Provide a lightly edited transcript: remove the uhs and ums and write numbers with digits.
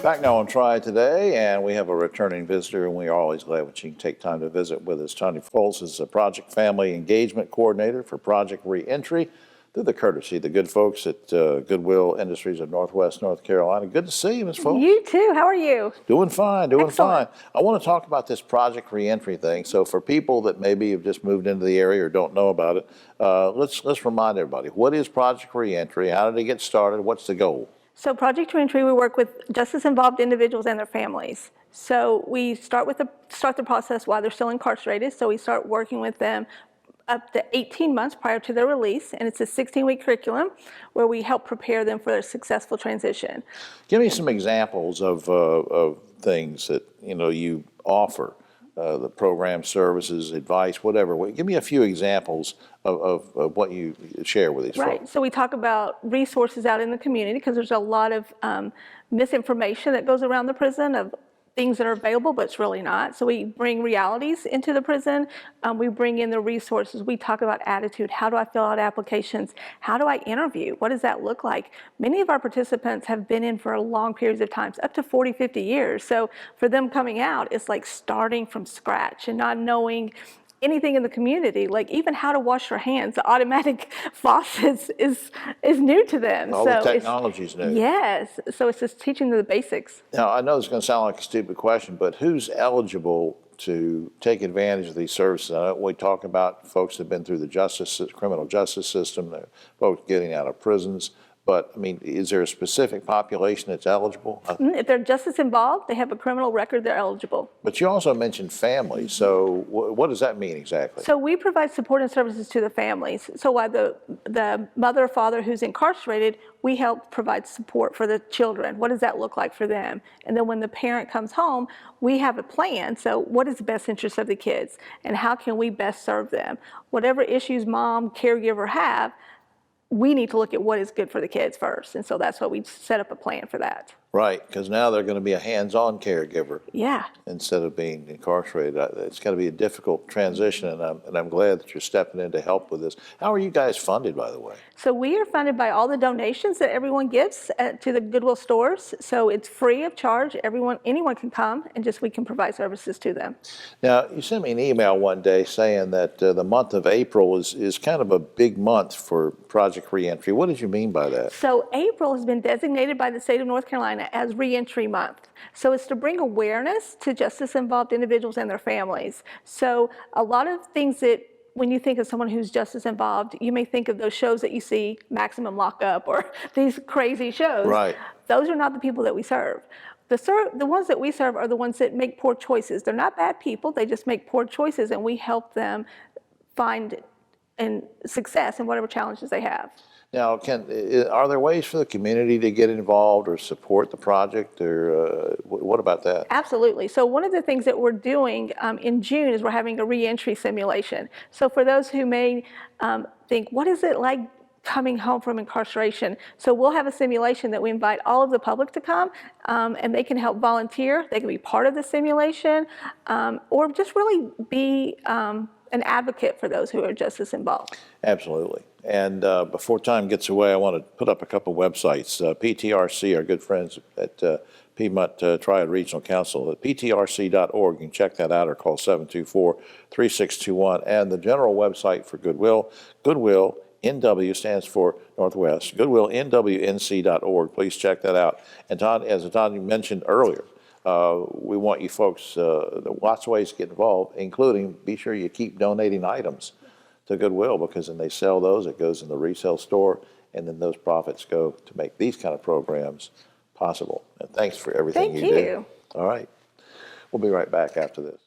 Back now on Triad Today, and we have a returning visitor, and we are always glad when she can take time to visit with us. Tonja Fultz is a Project Family Engagement Coordinator for Project Reentry through the courtesy of the good folks at Goodwill Industries of Northwest North Carolina. Good to see you, Ms. Fultz. You too. How are you? Doing fine, doing Excellent. fine. I want to talk about this Project Reentry thing. So for people that maybe have just moved into the area or don't know about it, let's remind everybody, what is Project Reentry? How did it get started? What's the goal? So Project Reentry, we work with justice-involved individuals and their families. So we start the process while they're still incarcerated. So we start working with them up to 18 months prior to their release, and it's a 16-week curriculum where we help prepare them for their successful transition. Give me some examples of things that you offer. The program, services, advice, whatever. Give me a few examples of what you share with these folks. So we talk about resources out in the community because there's a lot of misinformation that goes around the prison of things that are available, but it's really not. So we bring realities into the prison. We bring in the resources. We talk about attitude. How do I fill out applications? How do I interview? What does that look like? Many of our participants have been in for long periods of time, up to 40, 50 years. So for them coming out, it's like starting from scratch and not knowing anything in the community, like even how to wash your hands. The automatic faucets is new to them. All the technology's new. Yes, so it's just teaching them the basics. Now, I know it's going to sound like a stupid question, but who's eligible to take advantage of these services? I know we talk about folks that have been through the criminal justice system, folks getting out of prisons. But, I mean, is there a specific population that's eligible? If they're justice involved, they have a criminal record, they're eligible. But you also mentioned families, so what does that mean exactly? So we provide support and services to the families. So while the mother or father who's incarcerated, we help provide support for the children. What does that look like for them? And then when the parent comes home, we have a plan. So what is the best interest of the kids? And how can we best serve them? Whatever issues mom, caregiver have, we need to look at what is good for the kids first. And so that's why we set up a plan for that. Right, because now they're going to be a hands-on caregiver. Yeah. Instead of being incarcerated. It's going to be a difficult transition, and I'm glad that you're stepping in to help with this. How are you guys funded, by the way? So we are funded by all the donations that everyone gives to the Goodwill stores. So it's free of charge. Anyone can come, and we can provide services to them. Now, you sent me an email one day saying that the month of April is kind of a big month for Project Reentry. What did you mean by that? So April has been designated by the state of North Carolina as Reentry Month. So it's to bring awareness to justice-involved individuals and their families. So a lot of things that when you think of someone who's justice involved, you may think of those shows that you see, Maximum Lockup or these crazy shows. Right. Those are not the people that we serve. The ones that we serve are the ones that make poor choices. They're not bad people, they just make poor choices, and we help them find success in whatever challenges they have. Now, are there ways for the community to get involved or support the project, or what about that? Absolutely. So one of the things that we're doing in June is we're having a reentry simulation. So for those who may think, what is it like coming home from incarceration? So we'll have a simulation that we invite all of the public to come, and they can help volunteer. They can be part of the simulation, or just really be an advocate for those who are justice involved. Absolutely. And before time gets away, I want to put up a couple websites. PTRC, our good friends at Piedmont Triad Regional Council, at ptrc.org. You can check that out or call 724-3621. And the general website for Goodwill, Goodwill NW stands for Northwest, goodwillnwnc.org. Please check that out. And Todd, as Todd mentioned earlier, we want you folks, lots of ways to get involved, including be sure you keep donating items to Goodwill, because when they sell those, it goes in the resale store, and then those profits go to make these kind of programs possible. And thanks for everything you do. Thank you. All right. We'll be right back after this.